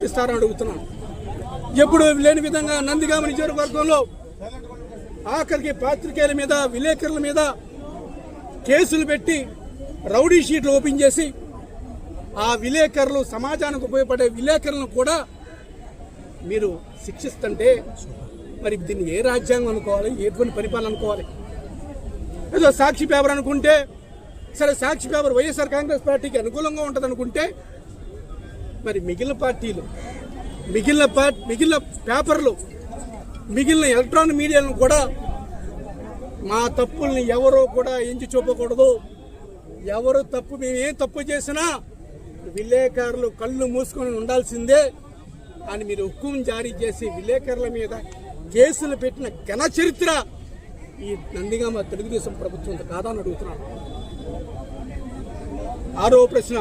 ఇస్తారని అడుగుతున్నాను. ఎప్పుడు లేని విధంగా నందిగామ నియోజకవర్గంలో ఆఖరికి పాత్రికేయుల మీద విలేకరుల మీద కేసులు పెట్టి రౌడీ షీట్లు ఓపెన్ చేసి ఆ విలేకరులు సమాజానికి ఉపయోగపడే విలేకరులను కూడా మీరు శిక్షిస్తుంటే మరి దీన్ని ఏ రాజ్యాంగం అనుకోవాలి, ఎటువంటి పరిపాలన అనుకోవాలి? ఏదో సాక్షి పేపర్ అనుకుంటే సరే, సాక్షి పేపర్ వైఎస్ఆర్ కాంగ్రెస్ పార్టీకి అనుకూలంగా ఉంటుంది అనుకుంటే మరి మిగిలిన పార్టీలు, మిగిలిన పేపర్లు, మిగిలిన ఎలక్ట్రానిక్ మీడియాలను కూడా మా తప్పుల్ని ఎవరో కూడా ఎంచి చూపకూడదు. ఎవరు తప్పు, మేమేం తప్పు చేసినా విలేకరులు కళ్ళు మూసుకొని ఉండాల్సిందే అని మీరు హుకుం జారీ చేసి విలేకరుల మీద కేసులు పెట్టిన ఘన చరిత్ర ఈ నందిగామ తెలుగుదేశం ప్రభుత్వం కాదని అడుగుతున్నాను. ఆరో ప్రశ్న,